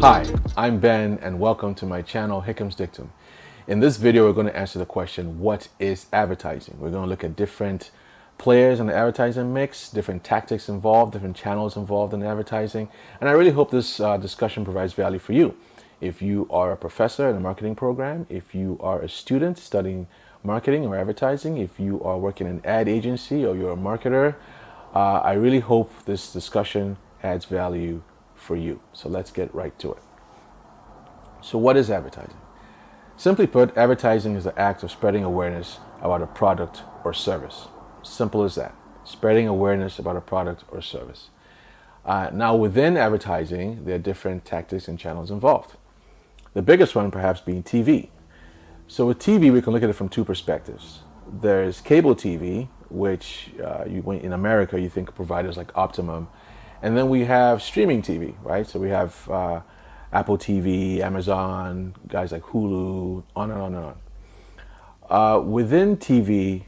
Hi, I'm Ben and welcome to my channel Hickam's Dictum. In this video we're going to answer the question, what is advertising? We're going to look at different players in the advertising mix, different tactics involved, different channels involved in advertising, and I really hope this discussion provides value for you. If you are a professor in a marketing program, if you are a student studying marketing or advertising, if you are working in an ad agency or you're a marketer, I really hope this discussion adds value for you. So let's get right to it. So what is advertising? Simply put, advertising is the act of spreading awareness about a product or service. Simple as that. Spreading awareness about a product or service. Now within advertising, there are different tactics and channels involved. The biggest one perhaps being TV. So with TV, we can look at it from two perspectives. There's cable TV, which in America you think of providers like Optimum. And then we have streaming TV, right? So we have Apple TV, Amazon, guys like Hulu, on and on and on. Within TV,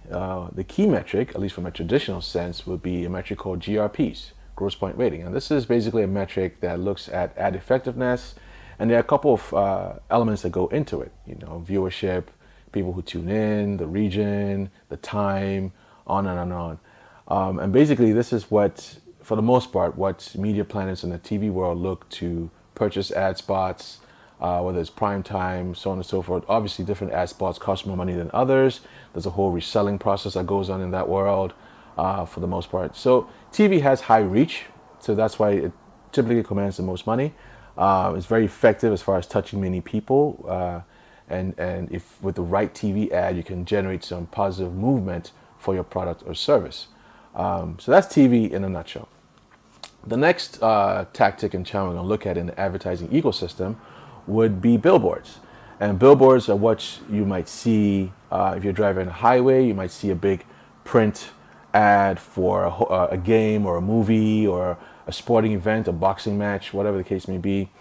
the key metric, at least from a traditional sense, would be a metric called GRPs, gross point rating. And this is basically a metric that looks at ad effectiveness. And there are a couple of elements that go into it. You know, viewership, people who tune in, the region, the time, on and on and on. And basically this is what, for the most part, what media planners in the TV world look to purchase ad spots, whether it's prime time, so on and so forth. Obviously, different ad spots cost more money than others. There's a whole reselling process that goes on in that world for the most part. So TV has high reach, so that's why it typically commands the most money. It's very effective as far as touching many people. And if with the right TV ad, you can generate some positive movement for your product or service. So that's TV in a nutshell. The next tactic and channel we're going to look at in the advertising ecosystem would be billboards. And billboards are what you might see if you're driving a highway. You might see a big print ad for a game or a movie or a sporting event, a boxing match, whatever the case may be.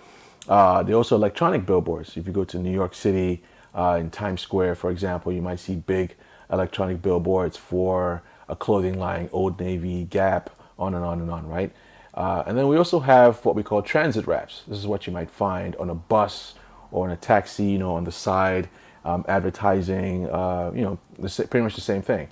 There are also electronic billboards. If you go to New York City, in Times Square, for example, you might see big electronic billboards for a clothing line, Old Navy, Gap, on and on and on, right? And then we also have what we call transit wraps. This is what you might find on a bus or in a taxi, you know, on the side, advertising, pretty much the same thing.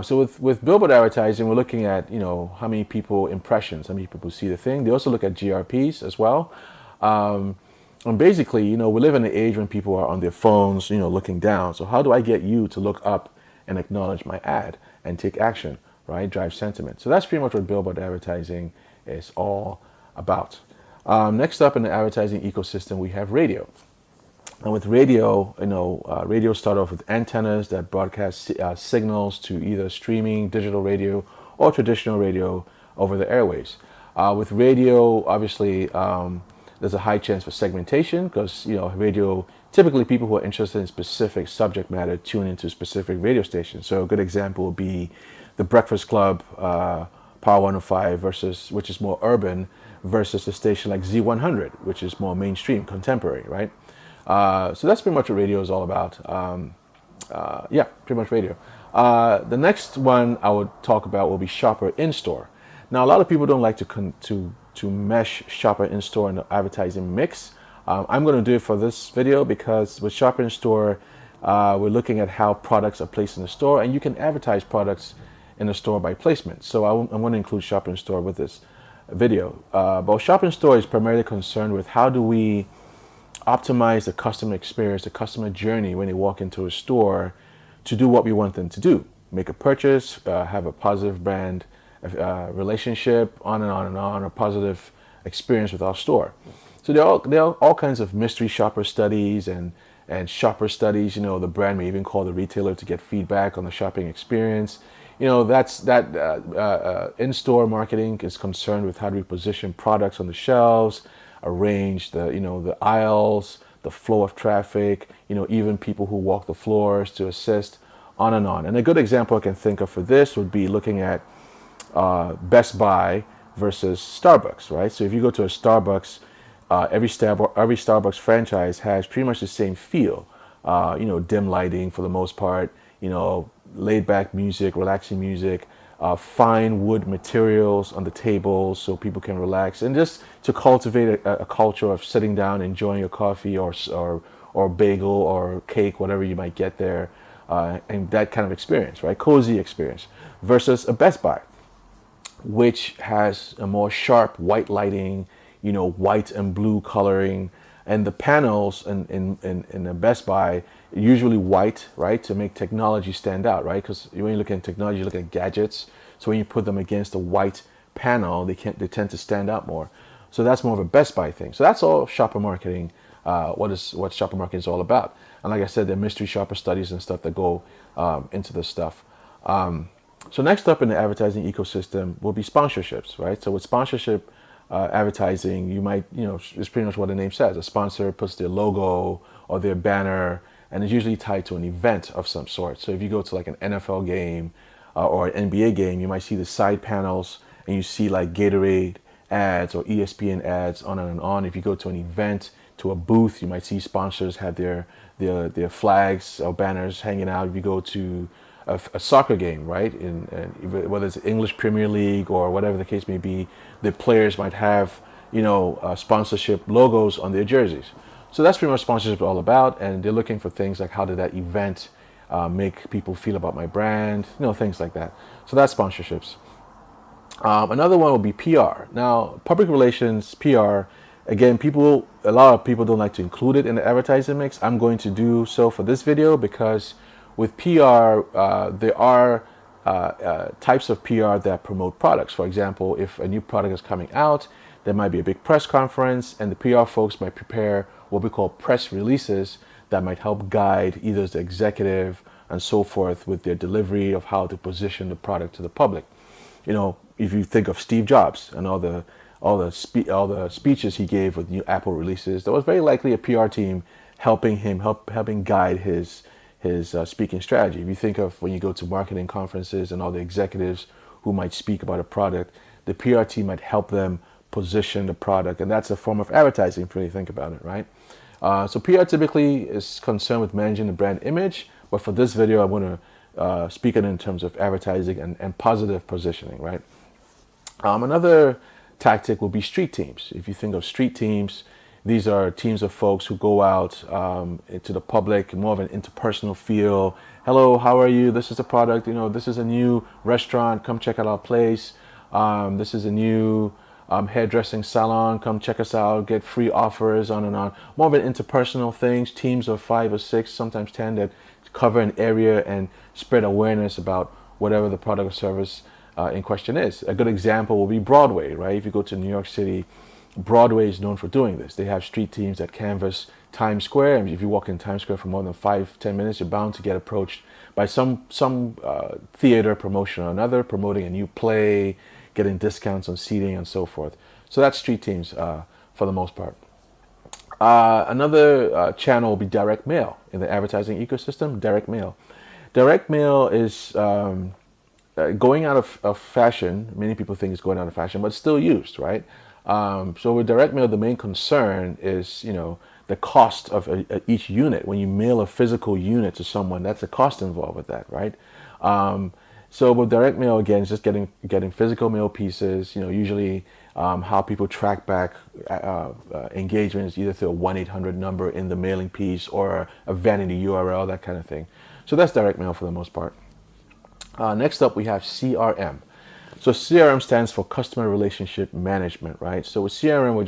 So with billboard advertising, we're looking at, you know, how many people impressions, how many people see the thing. They also look at GRPs as well. And basically, you know, we live in an age when people are on their phones, you know, looking down. So how do I get you to look up and acknowledge my ad and take action, right? Drive sentiment. So that's pretty much what billboard advertising is all about. Next up in the advertising ecosystem, we have radio. And with radio, you know, radio start off with antennas that broadcast signals to either streaming, digital radio, or traditional radio over the airwaves. With radio, obviously, there's a high chance for segmentation because, you know, radio, typically people who are interested in specific subject matter tune into specific radio stations. So a good example would be the Breakfast Club, Power 105 versus, which is more urban, versus a station like Z100, which is more mainstream, contemporary, right? So that's pretty much what radio is all about. Yeah, pretty much radio. The next one I would talk about will be shopper in-store. Now, a lot of people don't like to mesh shopper in-store and the advertising mix. I'm going to do it for this video because with shopper in-store, we're looking at how products are placed in the store, and you can advertise products in the store by placement. So I'm going to include shopper in-store with this video. But shopper in-store is primarily concerned with how do we optimize the customer experience, the customer journey when they walk into a store to do what we want them to do. Make a purchase, have a positive brand relationship, on and on and on, a positive experience with our store. So there are all kinds of mystery shopper studies and shopper studies. You know, the brand may even call the retailer to get feedback on the shopping experience. You know, in-store marketing is concerned with how do we position products on the shelves, arrange the aisles, the flow of traffic, you know, even people who walk the floors to assist, on and on. And a good example I can think of for this would be looking at Best Buy versus Starbucks, right? So if you go to a Starbucks, every Starbucks franchise has pretty much the same feel. You know, dim lighting for the most part. laid back music, relaxing music, fine wood materials on the tables so people can relax, and just to cultivate a culture of sitting down, enjoying your coffee or bagel or cake, whatever you might get there, and that kind of experience, right? Cozy experience versus a Best Buy, which has a more sharp white lighting, white and blue coloring. And the panels in a Best Buy are usually white, right, to make technology stand out, right? Because when you look at technology, you look at gadgets. So when you put them against a white panel, they tend to stand out more. So that's more of a Best Buy thing. So that's all shopper marketing. What shopper marketing is all about. And like I said, there are mystery shopper studies and stuff that go into this stuff. So next up in the advertising ecosystem will be sponsorships, right? So with sponsorship advertising, you might, it's pretty much what the name says. A sponsor puts their logo or their banner, and it's usually tied to an event of some sort. So if you go to like an NFL game or an NBA game, you might see the side panels and you see like Gatorade ads or ESPN ads on and on. If you go to an event, to a booth, you might see sponsors have their flags or banners hanging out. If you go to a soccer game, right, whether it's English Premier League or whatever the case may be, the players might have sponsorship logos on their jerseys. So that's pretty much sponsorship all about, and they're looking for things like how did that event make people feel about my brand, things like that. So that's sponsorships. Another one will be PR. Now, public relations, PR. Again, a lot of people don't like to include it in the advertising mix. I'm going to do so for this video because with PR, there are types of PR that promote products. For example, if a new product is coming out, there might be a big press conference, and the PR folks might prepare what we call press releases that might help guide either the executive and so forth with their delivery of how to position the product to the public. If you think of Steve Jobs and all the speeches he gave with new Apple releases, there was very likely a PR team helping guide his speaking strategy. If you think of when you go to marketing conferences and all the executives who might speak about a product, the PR team might help them position the product, and that's a form of advertising if you think about it, right? So PR typically is concerned with managing the brand image, but for this video, I want to speak it in terms of advertising and positive positioning, right? Another tactic will be street teams. If you think of street teams, these are teams of folks who go out into the public, more of an interpersonal feel. Hello, how are you? This is a product. This is a new restaurant. Come check out our place. This is a new hairdressing salon. Come check us out. Get free offers, on and on. More of an interpersonal things. Teams of 5 or 6, sometimes 10, that cover an area and spread awareness about whatever the product or service in question is. A good example will be Broadway, right? If you go to New York City, Broadway is known for doing this. They have street teams that canvass Times Square, and if you walk in Times Square for more than 5-10 minutes, you're bound to get approached by some theater promotion or another, promoting a new play, getting discounts on seating and so forth. So that's street teams for the most part. Another channel will be direct mail in the advertising ecosystem. Direct mail. Direct mail is going out of fashion. Many people think it's going out of fashion, but it's still used, right? So with direct mail, the main concern is, the cost of each unit. When you mail a physical unit to someone, that's a cost involved with that, right? So with direct mail, again, it's just getting physical mail pieces. Usually how people track back engagements either through a 1-800 number in the mailing piece or a vanity URL, that kind of thing. So that's direct mail for the most part. Next up, we have CRM. So CRM stands for Customer Relationship Management, right? So with CRM,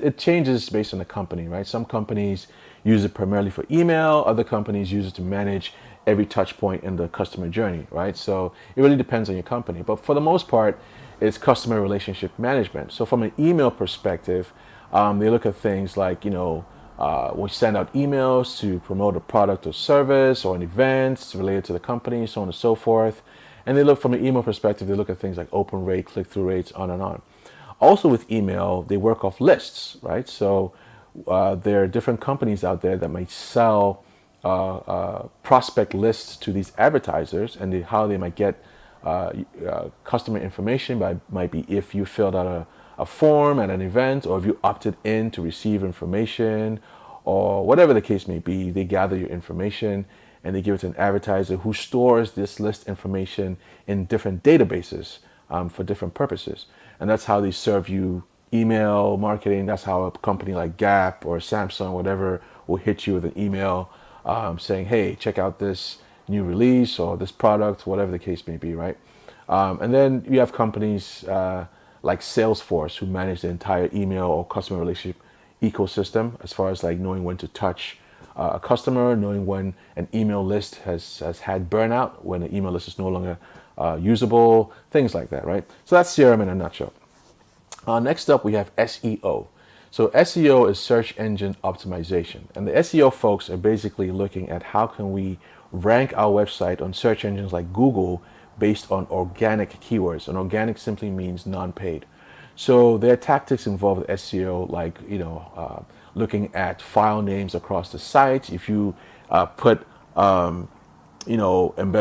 it changes based on the company, right? Some companies use it primarily for email. Other companies use it to manage every touch point in the customer journey, right? So it really depends on your company. But for the most part, it's customer relationship management. So from an email perspective, they look at things like, we send out emails to promote a product or service or an event related to the company, so on and so forth. And they look from an email perspective, they look at things like open rate, click-through rates, on and on. Also with email, they work off lists, right? So there are different companies out there that might sell prospect lists to these advertisers, and how they might get customer information might be if you filled out a form at an event, or if you opted in to receive information, or whatever the case may be. They gather your information and they give it to an advertiser who stores this list information in different databases for different purposes. And that's how they serve you email marketing. That's how a company like Gap or Samsung, whatever, will hit you with an email saying, hey, check out this new release or this product, whatever the case may be, right? And then you have companies like Salesforce who manage the entire email or customer relationship ecosystem, as far as like knowing when to touch a customer, knowing when an email list has had burnout, when an email list is no longer usable, things like that, right? So that's CRM in a nutshell. Next up, we have SEO. So SEO is search engine optimization. And the SEO folks are basically looking at how can we rank our website on search engines like Google based on organic keywords. And organic simply means non-paid. So their tactics involve SEO, like, looking at file names across the site. If you embed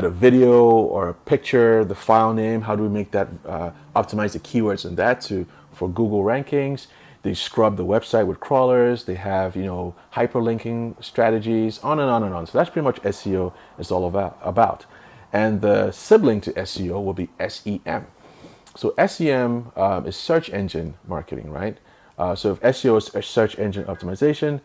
a video or a picture, the file name, how do we make that, optimize the keywords in that for Google rankings? They scrub the website with crawlers. They have, hyperlinking strategies, on and on and on. So that's pretty much SEO is all about. And the sibling to SEO will be SEM. So SEM is search engine marketing, right? So if SEO is search engine optimization,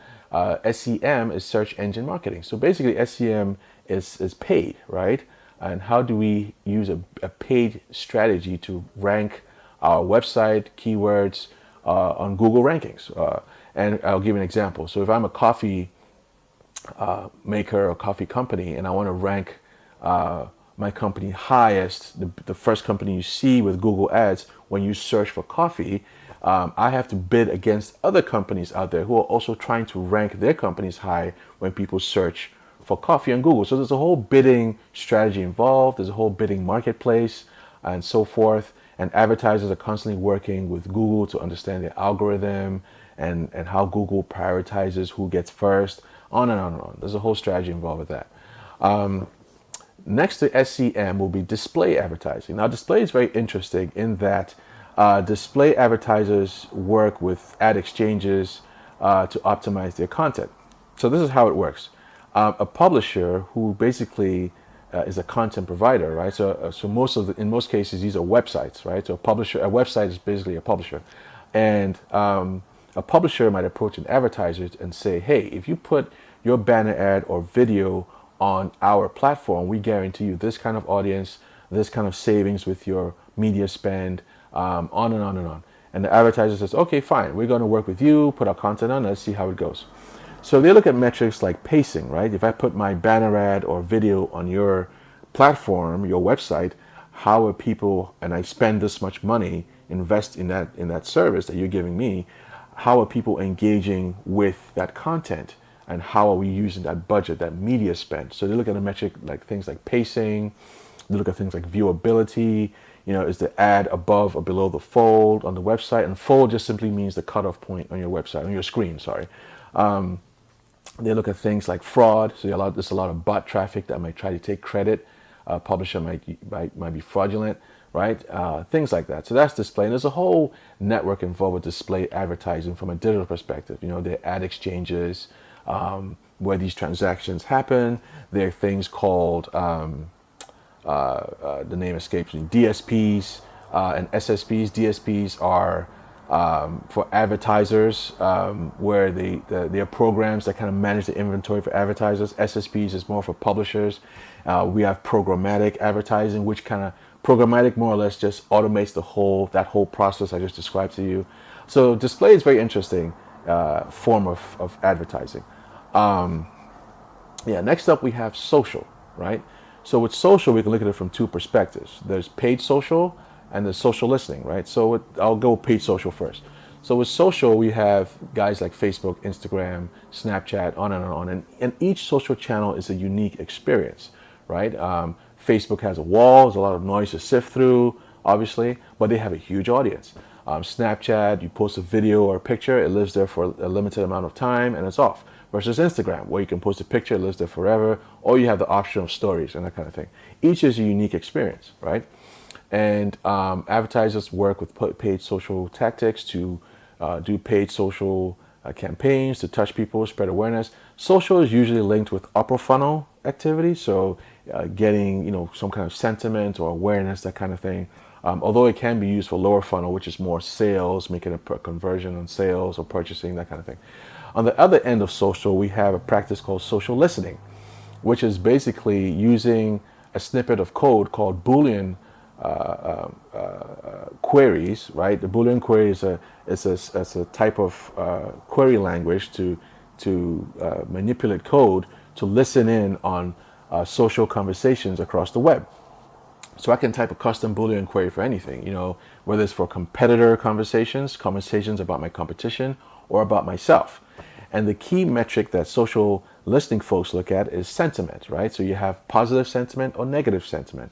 SEM is search engine marketing. So basically SEM is paid, right? And how do we use a paid strategy to rank our website keywords on Google rankings? And I'll give you an example. So if I'm a coffee maker or coffee company and I want to rank my company highest, the first company you see with Google ads when you search for coffee, I have to bid against other companies out there who are also trying to rank their companies high when people search for coffee on Google. So there's a whole bidding strategy involved. There's a whole bidding marketplace and so forth. And advertisers are constantly working with Google to understand their algorithm and how Google prioritizes who gets first, on and on and on. There's a whole strategy involved with that. Next to SEM will be display advertising. Now, display is very interesting in that display advertisers work with ad exchanges to optimize their content. So this is how it works. A publisher who basically is a content provider, right? So in most cases, these are websites, right? So a website is basically a publisher. And a publisher might approach an advertiser and say, hey, if you put your banner ad or video on our platform, we guarantee you this kind of audience, this kind of savings with your media spend, on and on and on. And the advertiser says, okay, fine, we're going to work with you, put our content on, let's see how it goes. So they look at metrics like pacing, right? If I put my banner ad or video on your platform, your website, how are people, and I spend this much money, invest in that service that you're giving me, how are people engaging with that content? And how are we using that budget, that media spend? So they look at a metric like things like pacing. They look at things like viewability. Is the ad above or below the fold on the website? And fold just simply means the cutoff point on your website, on your screen, sorry. They look at things like fraud. So there's a lot of bot traffic that might try to take credit. Publisher might be fraudulent, right? Things like that. So that's display. And there's a whole network involved with display advertising from a digital perspective. There are ad exchanges, where these transactions happen. There are things called, the name escapes me, DSPs and SSPs. DSPs are for advertisers, where they are programs that kind of manage the inventory for advertisers. SSPs is more for publishers. We have programmatic advertising, which kind of programmatic more or less just automates that whole process I just described to you. So display is very interesting form of advertising. Next up we have social, right? So with social, we can look at it from two perspectives. There's paid social and there's social listening, right? So I'll go paid social first. So with social, we have guys like Facebook, Instagram, Snapchat, on and on. And each social channel is a unique experience, right? Facebook has a wall, there's a lot of noise to sift through, obviously, but they have a huge audience. Snapchat, you post a video or a picture, it lives there for a limited amount of time and it's off. Versus Instagram, where you can post a picture, it lives there forever, or you have the option of stories and that kind of thing. Each is a unique experience, right? And advertisers work with paid social tactics to do paid social campaigns to touch people, spread awareness. Social is usually linked with upper funnel activity. So getting, some kind of sentiment or awareness, that kind of thing. Although it can be used for lower funnel, which is more sales, making a conversion on sales or purchasing, that kind of thing. On the other end of social, we have a practice called social listening, which is basically using a snippet of code called Boolean queries, right? The Boolean query is a type of query language to manipulate code to listen in on social conversations across the web. So I can type a custom Boolean query for anything, whether it's for competitor conversations about my competition, or about myself. And the key metric that social listening folks look at is sentiment, right? So you have positive sentiment or negative sentiment.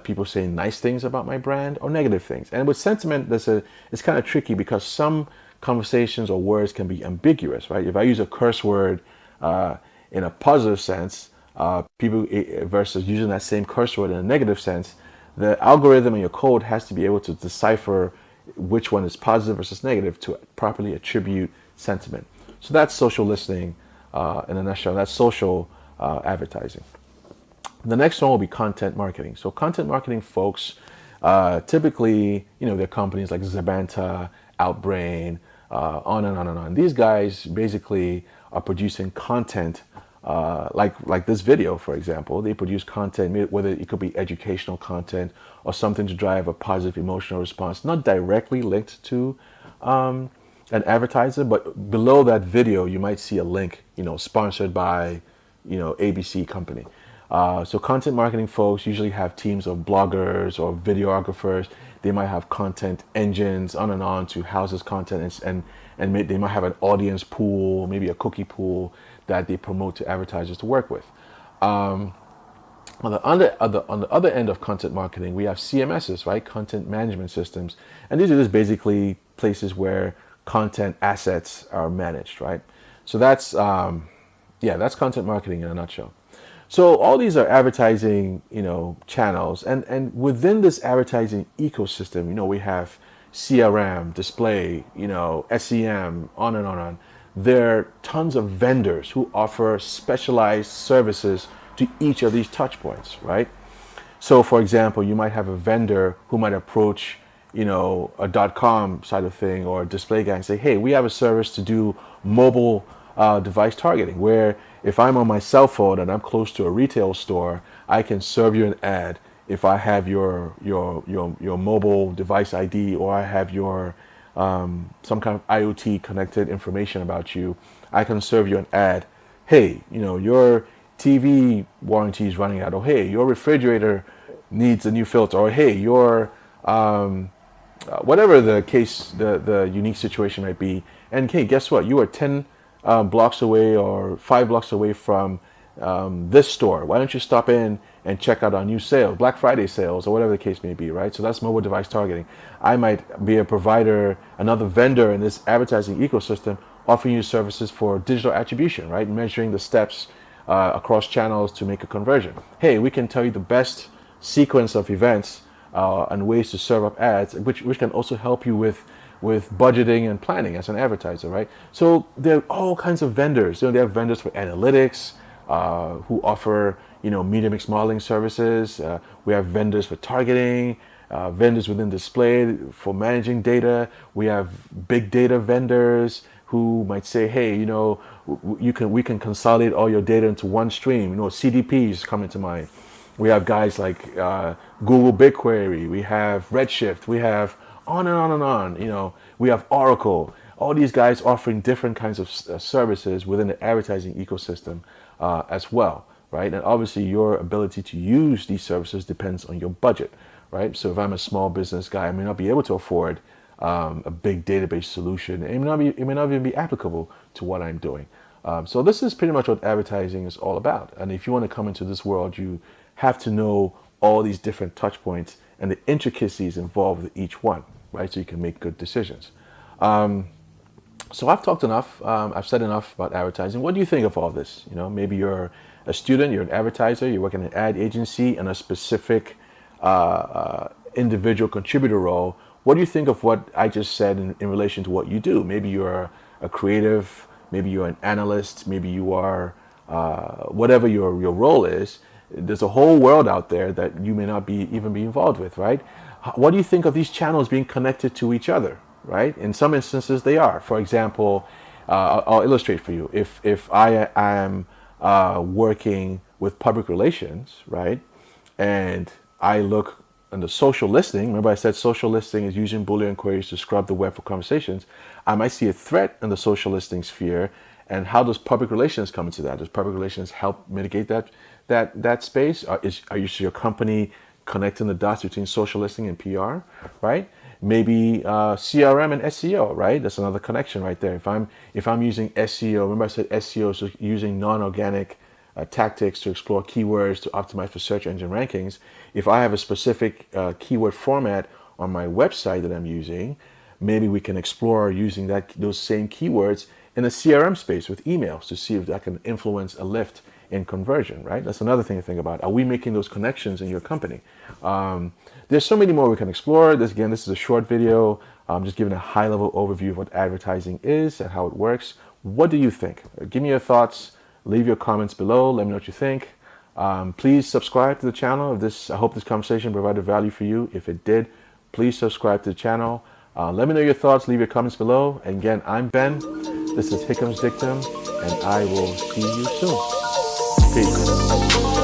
People saying nice things about my brand or negative things. And with sentiment, it's kind of tricky because some conversations or words can be ambiguous, right? If I use a curse word in a positive sense, people versus using that same curse word in a negative sense, the algorithm in your code has to be able to decipher which one is positive versus negative to properly attribute sentiment. So that's social listening in a nutshell. That's social advertising. The next one will be content marketing. So content marketing folks, typically, they're companies like Zabanta, Outbrain, on and on and on. These guys basically are producing content like this video, for example. They produce content, whether it could be educational content or something to drive a positive emotional response, not directly linked to an advertiser, but below that video, you might see a link, sponsored by, ABC company. So content marketing folks usually have teams of bloggers or videographers. They might have content engines on and on to house this content, and they might have an audience pool, maybe a cookie pool that they promote to advertisers to work with. On the other end of content marketing, we have CMSs, right? Content management systems. And these are just basically places where content assets are managed, right? So that's content marketing in a nutshell. So all these are advertising, channels, and within this advertising ecosystem, we have CRM, display, SEM, on and on and on. There are tons of vendors who offer specialized services to each of these touch points, right? So for example, you might have a vendor who might approach, a .com side of thing or a display guy and say, hey, we have a service to do mobile device targeting, where if I'm on my cell phone and I'm close to a retail store, I can serve you an ad if I have your mobile device ID, or I have your some kind of IoT connected information about you. I can serve you an ad. Hey, your TV warranty is running out, or hey, your refrigerator needs a new filter, or hey, your whatever the case, the unique situation might be. And hey, guess what? You are 10 blocks away or 5 blocks away from this store. Why don't you stop in and check out our new sales, Black Friday sales, or whatever the case may be, right? So that's mobile device targeting. I might be a provider, another vendor in this advertising ecosystem, offering you services for digital attribution, right? Measuring the steps across channels to make a conversion. Hey, we can tell you the best sequence of events and ways to serve up ads, which can also help you with budgeting and planning as an advertiser, right? So there are all kinds of vendors. They have vendors for analytics who offer, media mix modeling services. We have vendors for targeting, vendors within display for managing data. We have big data vendors who might say, hey, we can consolidate all your data into one stream. CDPs come into mind. We have guys like Google BigQuery. We have Redshift. We have on and on and on. We have Oracle. All these guys offering different kinds of services within the advertising ecosystem as well, right? And obviously your ability to use these services depends on your budget, right? So if I'm a small business guy, I may not be able to afford a big database solution. It may not even be applicable to what I'm doing. So this is pretty much what advertising is all about. And if you want to come into this world, you have to know all these different touch points and the intricacies involved with each one, right? So you can make good decisions. So I've talked enough. I've said enough about advertising. What do you think of all this? Maybe you're a student, you're an advertiser, you work in an ad agency in a specific individual contributor role. What do you think of what I just said in relation to what you do? Maybe you're a creative, maybe you're an analyst, maybe you are whatever your role is, there's a whole world out there that you may not even be involved with, right? What do you think of these channels being connected to each other, right? In some instances, they are. For example, I'll illustrate for you. If I am working with public relations, right, and I look in the social listening, remember I said social listening is using Boolean queries to scrub the web for conversations, I might see a threat in the social listening sphere. And how does public relations come into that? Does public relations help mitigate that space? Are your company connecting the dots between social listening and PR, right? Maybe CRM and SEO, right? That's another connection right there. If I'm using SEO, remember I said SEO is using non-organic tactics to explore keywords to optimize for search engine rankings. If I have a specific keyword format on my website that I'm using, maybe we can explore using those same keywords in a CRM space with emails to see if that can influence a lift in conversion, right? That's another thing to think about. Are we making those connections in your company? There's so many more we can explore. This is a short video. I'm just giving a high-level overview of what advertising is and how it works. What do you think? Give me your thoughts. Leave your comments below. Let me know what you think. Please subscribe to the channel. I hope this conversation provided value for you. If it did, please subscribe to the channel. Let me know your thoughts. Leave your comments below. And again, I'm Ben. This is Hickam's Dictum, and I will see you soon. Peace.